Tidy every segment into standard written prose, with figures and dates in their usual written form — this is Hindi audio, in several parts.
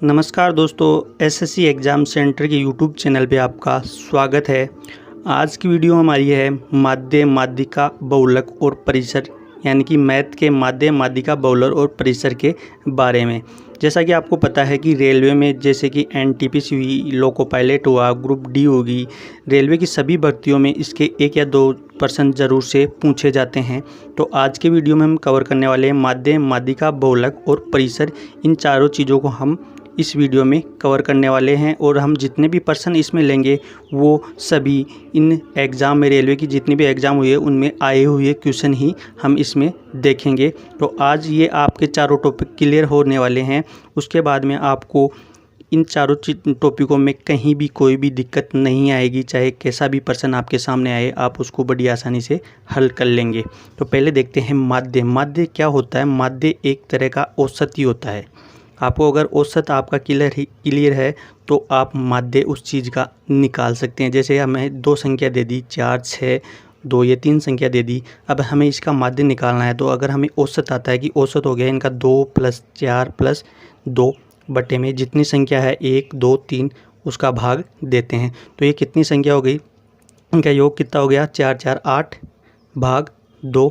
नमस्कार दोस्तों, एसएससी एग्ज़ाम सेंटर के यूट्यूब चैनल पे आपका स्वागत है। आज की वीडियो हमारी है माध्य, माध्यिका, बहुलक और परिसर, यानी कि मैथ के माध्य, माध्यिका, बहुलक और परिसर के बारे में। जैसा कि आपको पता है कि रेलवे में जैसे कि एनटीपीसी हुई, लोको पायलट हुआ, ग्रुप डी होगी, रेलवे की सभी भर्तियों में इसके 1 या 2 प्रश्न ज़रूर से पूछे जाते हैं। तो आज के वीडियो में हम कवर करने वाले हैं माध्य, माध्यिका, बहुलक और परिसर। इन चारों चीज़ों को हम इस वीडियो में कवर करने वाले हैं और हम जितने भी प्रश्न इसमें लेंगे वो सभी इन एग्ज़ाम में, रेलवे की जितनी भी एग्ज़ाम हुई है उनमें आए हुए क्वेश्चन ही हम इसमें देखेंगे। तो आज ये आपके चारों टॉपिक क्लियर होने वाले हैं। उसके बाद में आपको इन चारों टॉपिकों में कहीं भी कोई भी दिक्कत नहीं आएगी। चाहे कैसा भी प्रश्न आपके सामने आए, आप उसको बड़ी आसानी से हल कर लेंगे। तो पहले देखते हैं माध्य। माध्य क्या होता है? माध्य एक तरह का औसत ही होता है। आपको अगर औसत आपका क्लियर है तो आप माध्य उस चीज़ का निकाल सकते हैं। जैसे हमें 2 संख्या दे दी, 4, 6, 2, ये 3 संख्या दे दी। अब हमें इसका माध्य निकालना है। तो अगर हमें औसत आता है कि औसत हो गया इनका 2 + 4 + 2 बटे में जितनी संख्या है 1, 2, 3 उसका भाग देते हैं। तो ये कितनी संख्या हो गई? इनका योग कितना हो गया? 4, 4, 8 भाग 2।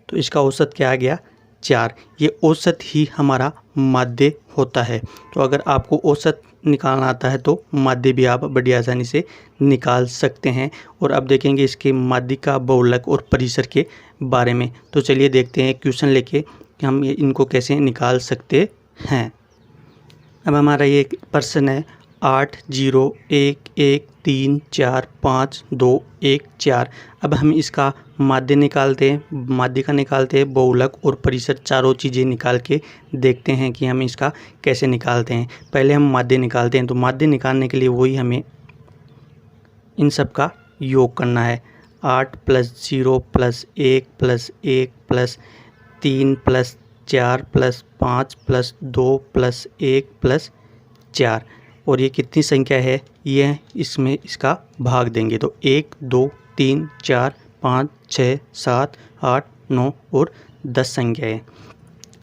तो इसका औसत क्या आ गया? 4। ये औसत ही हमारा माध्य होता है। तो अगर आपको औसत निकालना आता है तो माध्य भी आप बड़ी आसानी से निकाल सकते हैं। और अब देखेंगे इसके माध्यिका, बहुलक और परिसर के बारे में। तो चलिए देखते हैं क्वेश्चन लेके कि हम इनको कैसे निकाल सकते हैं। अब हमारा ये प्रश्न है 8, 0, 1, 1, 3, 4, 5, 2, 1, 4। अब हम इसका माध्य निकालते हैं, माध्यिका निकालते हैं, बहुलक और परिसर, चारों चीज़ें निकाल के देखते हैं कि हम इसका कैसे निकालते हैं। पहले हम माध्य निकालते हैं। तो माध्य निकालने के लिए वही हमें इन सब का योग करना है। 8 + 0 + 1 + 1 + 3 + 4 + 5 + 2 + 1 + 4। और ये कितनी संख्या है? ये इसमें इसका भाग देंगे। तो 1, 2, 3, 4, 5, 6, 7, 8, 9 और 10 संख्या है।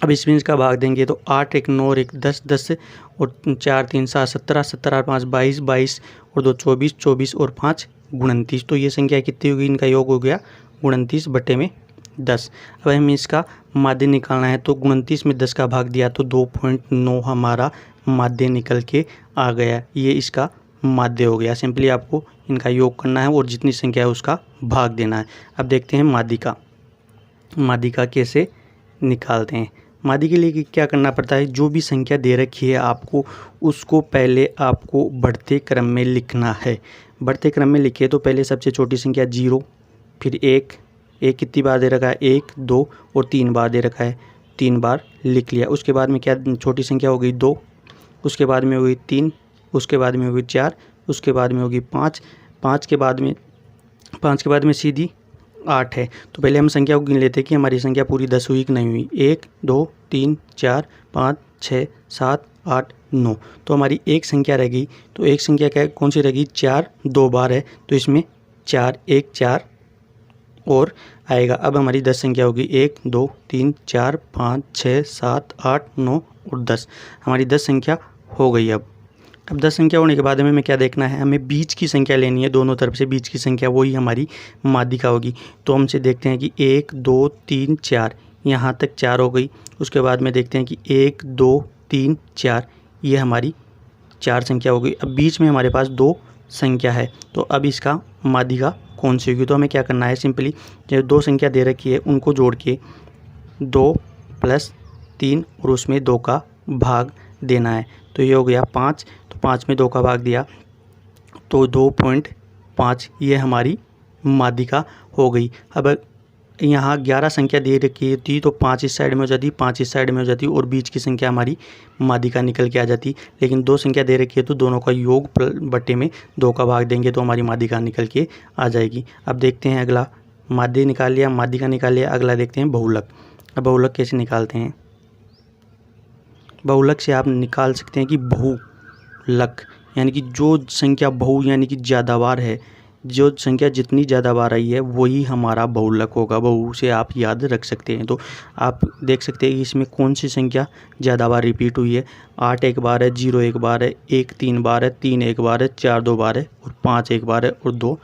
अब इसमें इसका भाग देंगे तो 8, 1, 9 और 1, 10, 10 और 4, 3, 7, 17, 17 और 5, 22, 22 और 2, 24, 24 और 5, 29। तो ये संख्या कितनी होगी? इनका योग हो गया 29 बटे में 10। अब हमें इसका माध्य निकालना है। तो 29 में 10 का भाग दिया तो 2.9 हमारा माध्य निकल के आ गया। ये इसका माध्य हो गया। सिंपली आपको इनका योग करना है और जितनी संख्या है उसका भाग देना है। अब देखते हैं माध्यिका। माध्यिका कैसे निकालते हैं? माध्य के लिए क्या करना पड़ता है? जो भी संख्या दे रखी है आपको, उसको पहले आपको बढ़ते क्रम में लिखना है। बढ़ते क्रम में लिखे तो पहले सबसे छोटी संख्या 0, फिर 1 कितनी बार दे रखा है? 1, 2 और 3 बार दे रखा है, 3 बार लिख लिया। उसके बाद में क्या छोटी संख्या हो गई? 2, उसके बाद में हो गई 3, उसके बाद में हो गई 4, उसके बाद में होगी 5, 5 के बाद में सीधी 8 है। तो पहले हम संख्या को गिन लेते हैं कि हमारी संख्या पूरी 10 हुई कि नहीं हुई। 1, 2, 3, 4, 5, 6, 7, 8, 9। तो हमारी एक संख्या रह गई। तो एक संख्या क्या कौन सी रहेगी? 4 2 बार है तो इसमें 4, 1, 4 और आएगा। अब हमारी 10 संख्या होगी 1, 2, 3, 4, 5, 6, 7, 8, 9 और 10। हमारी 10 संख्या हो गई। अब 10 संख्या होने के बाद हमें क्या देखना है? हमें बीच की संख्या लेनी है। दोनों तरफ से बीच की संख्या, वही हमारी माध्यिका होगी। तो हमसे देखते हैं कि 1, 2, 3, 4, यहाँ तक 4 हो गई। उसके बाद में देखते हैं कि 1, 2, 3, 4, ये हमारी 4 संख्या हो गई। अब बीच में हमारे पास 2 संख्या है। तो अब इसका माध्यिका कौन सी होगी? तो हमें क्या करना है? सिंपली जो 2 संख्या दे रखी है उनको जोड़ के 2 + 3 और उसमें 2 का भाग देना है। तो ये हो गया 5। तो 5 में 2 का भाग दिया तो 2.5, ये हमारी माध्यिका हो गई। अब यहाँ 11 संख्या दे रखी थी तो 5 इस साइड में हो जाती, 5 इस साइड में हो जाती और बीच की संख्या हमारी माध्यिका निकल के आ जाती। लेकिन 2 संख्या दे रखी है तो दोनों का योग बटे में 2 का भाग देंगे तो हमारी माध्यिका निकल के आ जाएगी। अब देखते हैं अगला। माध्य निकाल लिया, माध्यिका निकाल लिया। अगला देखते हैं बहुलक। अब बहुलक कैसे निकालते हैं? बहुलक से आप निकाल सकते हैं कि बहुलक यानी कि जो संख्या बहु यानी कि ज़्यादा बार है, जो संख्या जितनी ज़्यादा बार आई है वही हमारा बहुलक होगा। बहु से आप याद रख सकते हैं। तो आप देख सकते हैं कि इसमें कौन सी संख्या ज़्यादा बार रिपीट हुई है। 8 एक बार है, 0 एक बार है, 1 3 बार है, 3 एक बार है, 4 2 बार है और 5 एक बार है और 2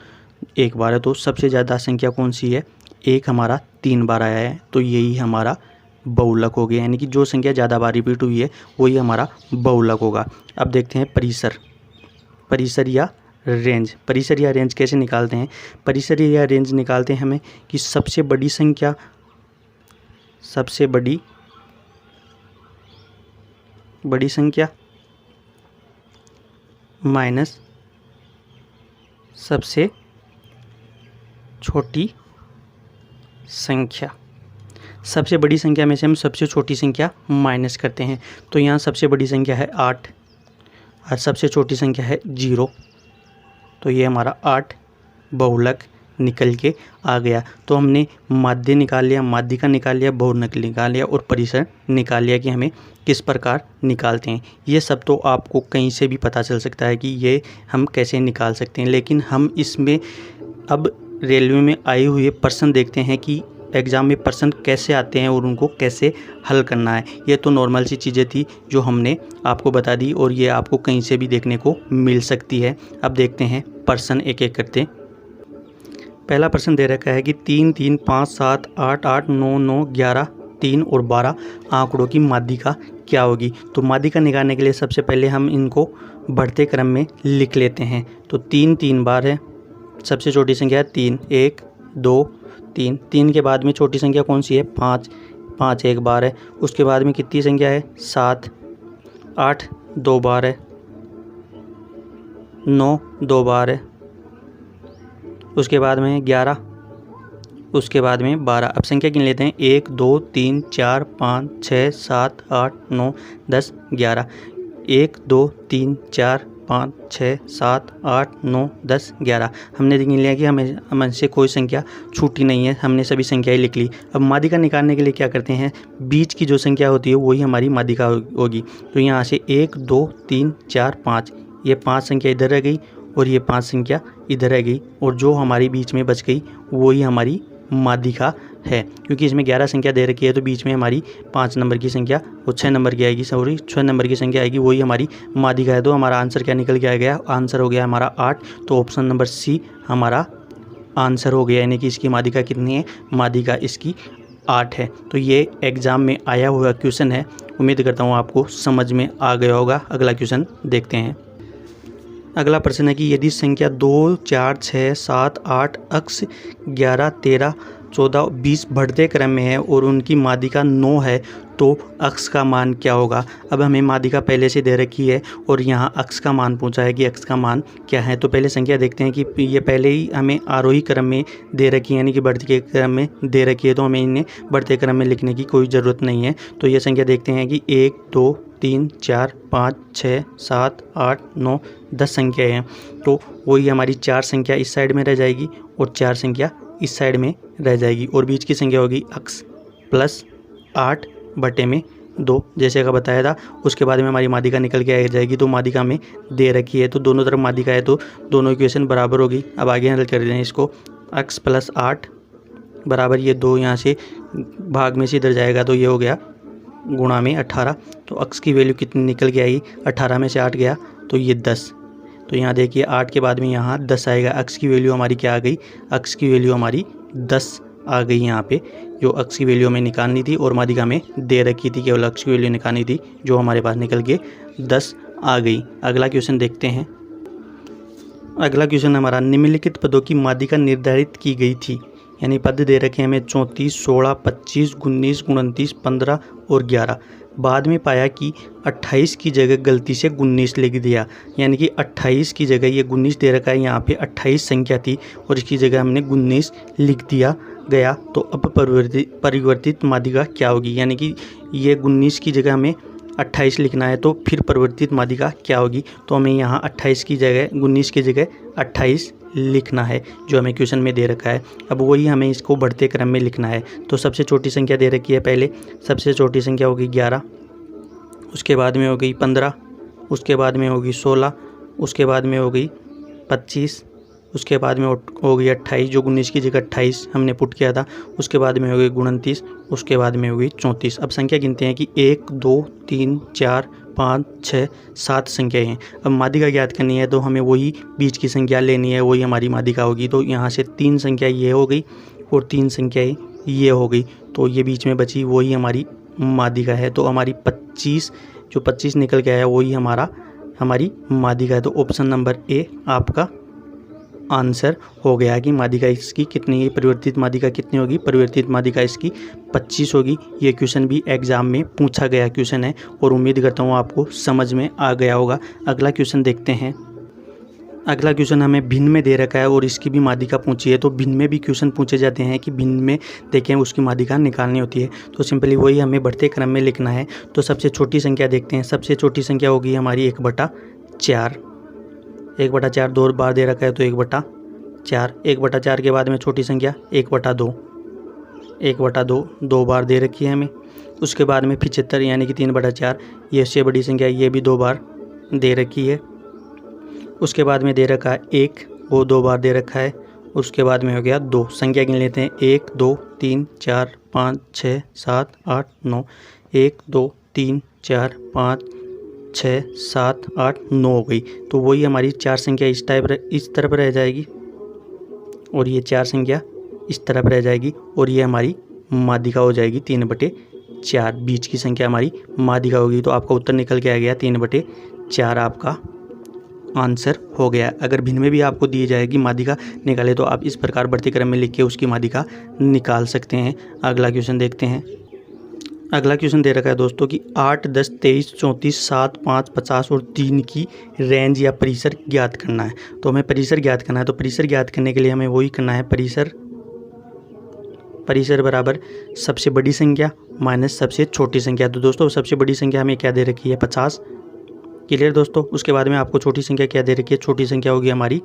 एक बार है। तो सबसे ज़्यादा संख्या कौन सी है? 1 हमारा 3 बार आया है, तो यही हमारा बहुलक हो गया। यानी कि जो संख्या ज़्यादा बार रिपीट हुई है वही हमारा बहुलक होगा। अब देखते हैं परिसर, परिसर या रेंज। परिसर या रेंज कैसे निकालते हैं? परिसर या रेंज निकालते हैं हमें कि सबसे बड़ी संख्या, सबसे बड़ी संख्या माइनस सबसे छोटी संख्या। सबसे बड़ी संख्या में से हम सबसे छोटी संख्या माइनस करते हैं। तो यहाँ सबसे बड़ी संख्या है 8 और सबसे छोटी संख्या है 0। तो ये हमारा 8 बहुलक निकल के आ गया। तो हमने माध्य निकाल लिया, माध्यिका निकाल लिया, बहुलक निकाल लिया और परिसर निकाल लिया कि हमें किस प्रकार निकालते हैं। ये सब तो आपको कहीं से भी पता चल सकता है कि ये हम कैसे निकाल सकते हैं। लेकिन हम इसमें अब रेलवे में आए हुए प्रश्न देखते हैं कि एग्ज़ाम में प्रश्न कैसे आते हैं और उनको कैसे हल करना है। ये तो नॉर्मल सी चीज़ें थी जो हमने आपको बता दी और ये आपको कहीं से भी देखने को मिल सकती है। अब देखते हैं प्रश्न एक एक करते। पहला प्रश्न दे रखा है कि 3 3 5 7 8 8 9 9 11 3 और 12 आंकड़ों की माध्यिका क्या होगी। तो माध्यिका निकालने के लिए सबसे पहले हम इनको बढ़ते क्रम में लिख लेते हैं। तो 3 3 बार है, सबसे छोटी संख्या है 3, 1 2 3। 3 के बाद में छोटी संख्या कौन सी है? 5, 5 एक बार है। उसके बाद में कितनी संख्या है? 7, 8 2 बार है, 9 2 बार है। उसके बाद में 11, उसके बाद में 12। अब संख्या गिन लेते हैं। 1 2 3 4 5 6 7 8 9 10 11। 1 2 3 4 5 6 7 8 9 10 11। हमने गिन लिया कि हमें से कोई संख्या छूटी नहीं है, हमने सभी संख्याएं लिख ली। अब माध्यिका निकालने के लिए क्या करते हैं? बीच की जो संख्या होती है वही हमारी माध्यिका होगी। तो यहाँ से 1 2 3 4 5, ये 5 संख्या इधर रह गई और ये 5 संख्या इधर रह गई और जो हमारी बीच में बच गई वही हमारी माध्यिका है। क्योंकि इसमें 11 संख्या दे रखी है तो बीच में हमारी 5 नंबर की संख्या और 6 नंबर की आएगी, 6 नंबर की संख्या आएगी, वही हमारी माध्यिका है। तो हमारा आंसर क्या निकल के आ गया? आंसर हो गया हमारा 8। तो ऑप्शन नंबर सी हमारा आंसर हो गया। यानी कि इसकी माध्यिका कितनी है? माध्यिका इसकी 8 है। तो ये एग्ज़ाम में आया हुआ क्वेश्चन है। उम्मीद करता हूँ आपको समझ में आ गया होगा। अगला क्वेश्चन देखते हैं। अगला प्रश्न है कि यदि संख्या 2 4 6 7 8 अक्ष 11 13 14 20 बढ़ते क्रम में है और उनकी माध्यिका 9 है तो अक्ष का मान क्या होगा। अब हमें माध्यिका पहले से दे रखी है और यहाँ अक्ष का मान पूछा है कि अक्ष का मान क्या है। तो पहले संख्या देखते हैं कि ये पहले ही हमें आरोही क्रम में दे रखी है, यानी कि बढ़ते क्रम में दे रखी है, तो हमें इन्हें बढ़ते क्रम में लिखने की कोई ज़रूरत नहीं है। तो ये संख्या देखते हैं कि 1 2 3 4 5 6 7 8 9 10 संख्याएँ हैं। तो वही हमारी 4 संख्या इस साइड में रह जाएगी और 4 संख्या इस साइड में रह जाएगी और बीच की संख्या होगी अक्ष प्लस 8 बटे में 2, जैसे का बताया था। उसके बाद में हमारी माध्यिका निकल के आ जाएगी। तो माध्यिका में दे रखी है तो दोनों तरफ माध्यिका है तो दोनों इक्वेशन बराबर होगी। अब आगे हल कर रहे हैं इसको। अक्ष प्लस 8 बराबर ये 2 यहाँ से भाग में से इधर जाएगा तो ये हो गया गुणा में 18। तो अक्ष की वैल्यू कितनी निकल के आई? 18 में से 8 गया तो ये 10। तो यहाँ देखिए 8 के बाद में यहाँ 10 आएगा। अक्ष की वैल्यू हमारी क्या आ गई? अक्ष की वैल्यू हमारी 10 आ गई यहाँ पे, जो अक्ष की वैल्यू हमें निकालनी थी और माध्यिका में दे रखी थी, केवल अक्ष की वैल्यू निकालनी थी, जो हमारे पास निकल के 10 आ गई। अगला क्वेश्चन देखते हैं। अगला क्वेश्चन हमारा, निम्नलिखित पदों की माध्यिका निर्धारित की गई थी। यानी पद दे रखे हैं हमें 34 16 25 19 29 15 और 11। बाद में पाया कि 28 की जगह गलती से 19 लिख दिया। यानी कि 28 की जगह ये 19 दे रखा है, यहाँ पे 28 संख्या थी और इसकी जगह हमने 19 लिख दिया गया। तो अब परिवर्तित माध्यिका क्या होगी? यानी कि ये 19 की जगह हमें 28 लिखना है तो फिर परिवर्तित माध्यिका क्या होगी? तो हमें यहाँ 28 की जगह 19 की जगह 28 लिखना है, जो हमें क्वेश्चन में दे रखा है। अब वही हमें इसको बढ़ते क्रम में लिखना है। तो सबसे छोटी संख्या दे रखी है, पहले सबसे छोटी संख्या होगी 11, उसके बाद में हो गई 15, उसके बाद में होगी 16, उसके बाद में हो गई 25, उसके बाद में हो गई 28, जो 19 की जगह 28 हमने पुट किया था। उसके बाद में हो गई 29, उसके बाद में हो गई 34। अब संख्या गिनते हैं कि 1 2 3 4 5 6 7 संख्याएँ हैं। अब माध्यिका ज्ञात करनी है तो हमें वही बीच की संख्या लेनी है, वही हमारी माध्यिका होगी। तो यहाँ से 3 संख्या ये हो गई और 3 संख्याएँ ये हो गई, तो ये बीच में बची वही हमारी माध्यिका है। तो हमारी 25, जो 25 निकल के आया वही हमारी माध्यिका है। तो ऑप्शन नंबर ए आपका आंसर हो गया कि माध्यिका इसकी कितनी है, परिवर्तित माध्यिका कितनी होगी। परिवर्तित माध्यिका इसकी 25 होगी। ये क्वेश्चन भी एग्जाम में पूछा गया क्वेश्चन है और उम्मीद करता हूँ आपको समझ में आ गया होगा। अगला क्वेश्चन देखते हैं। अगला क्वेश्चन हमें भिन्न में दे रखा है और इसकी भी माध्यिका पूछी है। तो भिन्न में भी क्वेश्चन पूछे जाते हैं कि भिन्न में देखें उसकी माध्यिका निकालनी होती है। तो सिंपली वही हमें बढ़ते क्रम में लिखना है। तो सबसे छोटी संख्या देखते हैं। सबसे छोटी संख्या होगी हमारी 1/4। 1/4 2 बार दे रखा है तो 1/4। 1/4 के बाद में छोटी संख्या 1/2। 1/2 2 बार दे रखी है हमें। उसके बाद में 75 यानी कि 3/4। ये इससे बड़ी संख्या, ये भी 2 बार दे रखी है। उसके बाद में दे रखा है 1, वो 2 बार दे रखा है। उसके बाद में हो गया 2। संख्या गिन लेते हैं। 1 2 3 4 5 6 7 8 9। 1 2 3 4 5 6 7 8 9 हो गई। तो वही हमारी 4 संख्या इस तरफ रह जाएगी और ये 4 संख्या इस तरफ रह जाएगी और ये हमारी माध्यिका हो जाएगी 3/4। बीच की संख्या हमारी माध्यिका होगी। तो आपका उत्तर निकल के आ गया 3/4 आपका आंसर हो गया। अगर भिन्न में भी आपको दी जाएगी माध्यिका निकाले तो आप इस प्रकार बढ़ते क्रम में लिख के उसकी माध्यिका निकाल सकते हैं। अगला क्वेश्चन देखते हैं। अगला क्वेश्चन दे रखा है दोस्तों कि 8 10 23 34 7 5 50 और 3 की रेंज या परिसर ज्ञात करना है। तो हमें परिसर ज्ञात करना है। तो परिसर ज्ञात करने के लिए हमें वही करना है, परिसर बराबर सबसे बड़ी संख्या माइनस सबसे छोटी संख्या। तो दोस्तों सबसे बड़ी संख्या हमें क्या दे रखी है, 50। क्लियर दोस्तों। उसके बाद में आपको छोटी संख्या क्या दे रखी है, छोटी संख्या होगी हमारी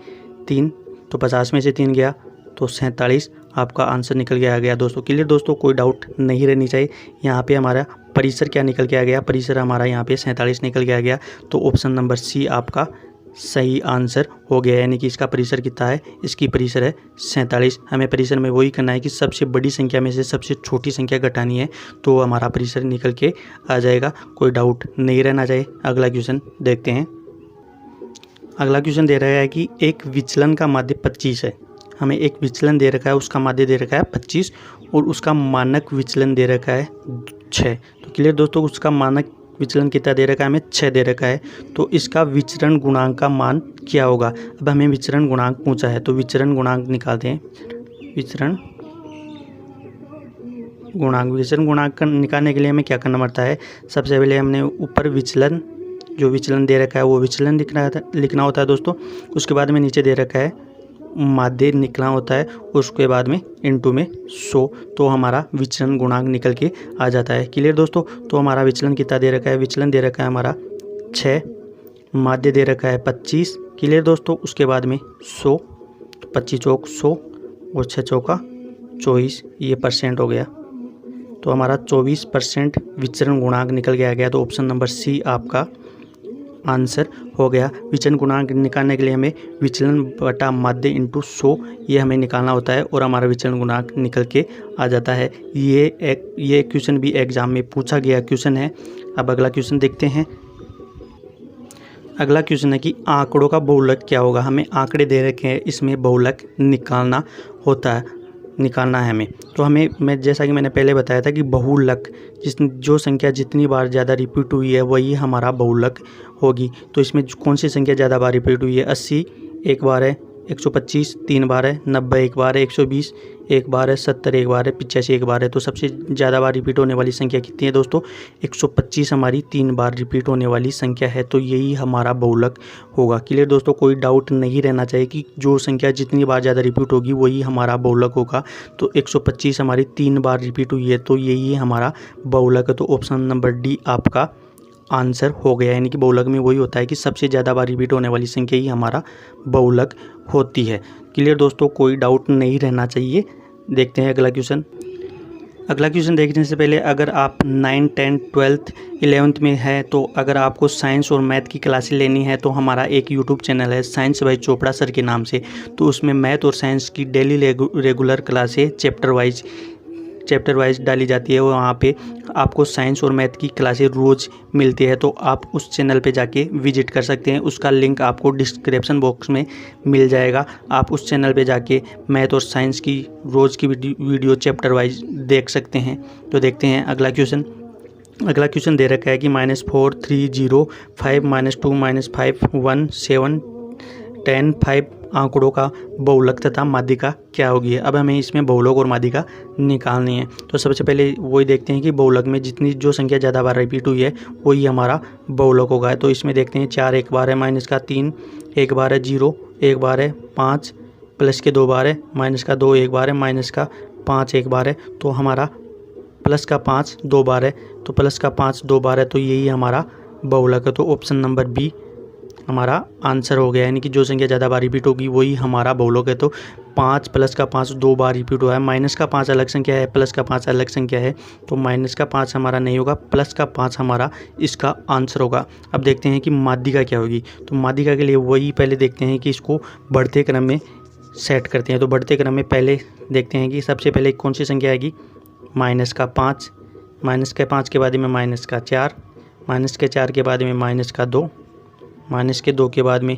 3। तो 50 में से 3 गया तो 47 आपका आंसर निकल के आ गया दोस्तों। क्लियर दोस्तों, कोई डाउट नहीं रहनी चाहिए। यहाँ पे हमारा परिसर क्या निकल के आ गया, परिसर हमारा यहाँ पे 47 निकल के आ गया। तो ऑप्शन नंबर सी आपका सही आंसर हो गया। यानी कि इसका परिसर कितना है, इसकी परिसर है 47। हमें परिसर में वही करना है कि सबसे बड़ी संख्या में से सबसे छोटी संख्या घटानी है तो हमारा परिसर निकल के आ जाएगा। कोई डाउट नहीं रहना चाहिए। अगला क्वेश्चन देखते हैं। अगला क्वेश्चन दे रहा है कि एक विचलन का माध्य 25 है। हमें एक विचलन दे रखा है, उसका माध्य दे रखा है 25 और उसका मानक विचलन दे रखा है 6। तो क्लियर दोस्तों, उसका मानक विचलन कितना दे रखा है, हमें 6 दे रखा है। तो इसका विचरण गुणांक का मान क्या होगा। अब हमें विचरण गुणांक पूछा है तो विचरण गुणांक निकालते हैं। विचरण गुणांक निकालने के लिए हमें क्या करना पड़ता है, सबसे पहले हमने ऊपर विचलन, जो विचलन दे रखा है वो विचलन लिखना होता है दोस्तों। उसके बाद में नीचे दे रखा है माध्य निकलना होता है, उसके बाद में इनटू में 100। तो हमारा विचलन गुणांक निकल के आ जाता है। क्लियर दोस्तों। तो हमारा विचलन कितना दे रखा है, विचलन दे रखा है हमारा 6, माध्य दे रखा है 25। क्लियर दोस्तों। उसके बाद में 100, 25 चौक 100 और 6 चौका 24, ये परसेंट हो गया। तो हमारा 24% विचलन गुणांक निकल के आ गया। तो ऑप्शन नंबर सी आपका आंसर हो गया। विचलन गुणांक निकालने के लिए हमें विचलन बटा माध्य इंटू 100 ये हमें निकालना होता है और हमारा विचलन गुणांक निकल के आ जाता है। ये क्वेश्चन भी एग्जाम में पूछा गया क्वेश्चन है। अब अगला क्वेश्चन देखते हैं। अगला क्वेश्चन है कि आंकड़ों का बहुलक क्या होगा। हमें आंकड़े दे रखे हैं, इसमें बहुलक निकालना है हमें। तो मैं जैसा कि मैंने पहले बताया था कि बहुलक जो संख्या जितनी बार ज़्यादा रिपीट हुई है वही हमारा बहुलक होगी। तो इसमें कौन सी संख्या ज़्यादा बार रिपीट हुई है, 80 एक बार है, 125 3 बार है, 90 एक बार है, 120 एक बार है, 70 एक बार है, 85 एक बार है। तो सबसे ज़्यादा बार रिपीट होने वाली संख्या कितनी है दोस्तों, 125 हमारी 3 बार रिपीट होने वाली संख्या है। तो यही हमारा बहुलक होगा। क्लियर दोस्तों, कोई डाउट नहीं रहना चाहिए कि जो संख्या जितनी बार ज़्यादा रिपीट होगी वही हमारा बहुलक होगा। तो 125 हमारी 3 बार रिपीट हुई है तो यही हमारा बहुलक है। तो ऑप्शन नंबर डी आपका आंसर हो गया। यानी कि बहुलक में वही होता है कि सबसे ज़्यादा बार रिपीट होने वाली संख्या ही हमारा बहुलक होती है। क्लियर दोस्तों, कोई डाउट नहीं रहना चाहिए। देखते हैं अगला क्वेश्चन। अगला क्वेश्चन देखने से पहले अगर आप 9, 10, 12th 11th में है तो अगर आपको साइंस और मैथ की क्लासेस लेनी है तो हमारा एक यूट्यूब चैनल है साइंस बाय चोपड़ा सर के नाम से। तो उसमें मैथ और साइंस की डेली रेगुलर क्लासें चैप्टर वाइज डाली जाती है और वहाँ पे आपको साइंस और मैथ की क्लासेस रोज़ मिलती है। तो आप उस चैनल पे जाके विजिट कर सकते हैं, उसका लिंक आपको डिस्क्रिप्शन बॉक्स में मिल जाएगा। आप उस चैनल पे जाके मैथ और साइंस की रोज़ की वीडियो चैप्टर वाइज देख सकते हैं। तो देखते हैं अगला क्वेश्चन दे रखा है कि -4, 3, 0, 5, -2, -5, 1, 7, 10, 5 आंकड़ों का बहुलक तथा माध्यिका क्या होगी। अब हमें इसमें बहुलक और माध्यिका निकालनी है। तो सबसे पहले वही देखते हैं कि बहुलक में जितनी जो संख्या ज़्यादा बार रिपीट हुई है वही हमारा बहुलक होगा। तो इसमें देखते हैं 4 एक बार है, माइनस का 3 एक बार है, 0 एक बार है, 5 प्लस के 2 बार है, माइनस का 2 एक बार है, माइनस का 5 एक बार है। तो हमारा प्लस का 5 2 बार है, तो प्लस का 5 2 बार है, तो यही हमारा बहुलक है। तो ऑप्शन नंबर बी हमारा आंसर हो गया, यानी कि जो संख्या ज़्यादा बार रिपीट होगी वही हमारा बहुलक है। तो 5 प्लस का 5 2 बार रिपीट हुआ है, माइनस का 5 अलग संख्या है, प्लस का 5 अलग संख्या है, तो माइनस का 5 हमारा नहीं होगा, प्लस का 5 हमारा इसका आंसर होगा। अब देखते हैं कि माध्यिका क्या होगी। तो माध्यिका के लिए वही पहले देखते हैं कि इसको बढ़ते क्रम में सेट करते हैं। तो बढ़ते क्रम में पहले देखते हैं कि सबसे पहले कौन सी संख्या आएगी, माइनस का 5, माइनस के 5 के बाद में माइनस का 4, माइनस के 4 के बाद में माइनस का 2, माइनस के 2 के बाद में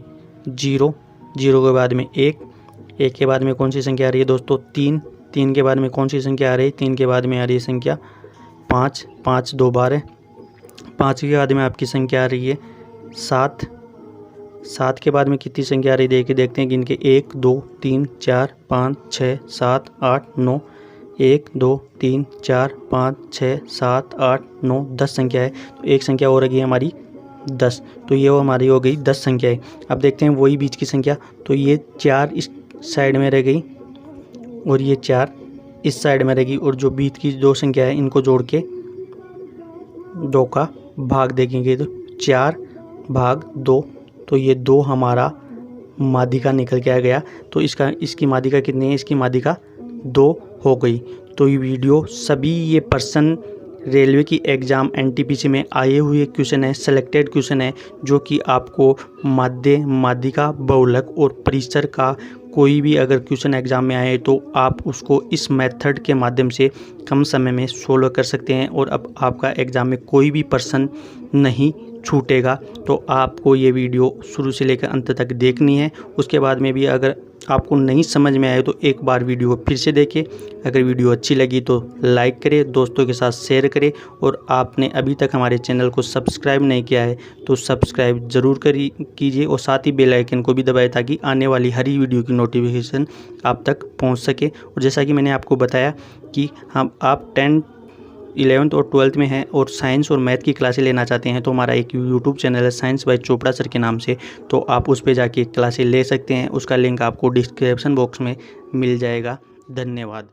0, 0 के बाद में 1, 1 के बाद में कौन सी संख्या आ रही है दोस्तों, 3, 3 के बाद में कौन सी संख्या आ रही है, 3 के बाद में आ रही है संख्या 5, 5 2 बार है, 5 के बाद में आपकी संख्या आ रही है 7, 7 के बाद में कितनी संख्या आ रही है देखते हैं गिन के 1 2 3 4 5 6 7 8 9, 1 2 3 4 5 6 7 8 9 10 संख्या है। तो एक संख्या और रही हमारी 10, तो ये वो हमारी हो गई 10 संख्या है। अब देखते हैं वही बीच की संख्या, तो ये 4 इस साइड में रह गई और ये 4 इस साइड में रहेगी, और जो बीच की 2 संख्या है इनको जोड़ के 2 का भाग देखेंगे तो 4 भाग 2, तो ये 2 हमारा माध्यिका निकल के आ गया। तो इसकी माध्यिका कितनी है, इसकी माध्यिका 2 हो गई। तो ये वीडियो सभी ये पर्सन रेलवे की एग्ज़ाम NTPC में आए हुए क्वेश्चन है, सेलेक्टेड क्वेश्चन है, जो कि आपको माध्यिका बहुलक और परिसर का कोई भी अगर क्वेश्चन एग्ज़ाम में आए तो आप उसको इस मेथड के माध्यम से कम समय में सोल्व कर सकते हैं और अब आपका एग्ज़ाम में कोई भी पर्सन नहीं छूटेगा। तो आपको ये वीडियो शुरू से लेकर अंत तक देखनी है। उसके बाद में भी अगर आपको नहीं समझ में आए तो एक बार वीडियो फिर से देखें। अगर वीडियो अच्छी लगी तो लाइक करें, दोस्तों के साथ शेयर करें, और आपने अभी तक हमारे चैनल को सब्सक्राइब नहीं किया है तो सब्सक्राइब ज़रूर कीजिए और साथ ही बेल आइकन को भी दबाएं ताकि आने वाली हर वीडियो की नोटिफिकेशन आप तक पहुंच सके। और जैसा कि मैंने आपको बताया कि आप 10, 11th और 12th में हैं और साइंस और मैथ की क्लासें लेना चाहते हैं तो हमारा एक यूट्यूब चैनल है साइंस बाय चोपड़ा सर के नाम से, तो आप उस पर जाके क्लासें ले सकते हैं। उसका लिंक आपको डिस्क्रिप्शन बॉक्स में मिल जाएगा। धन्यवाद।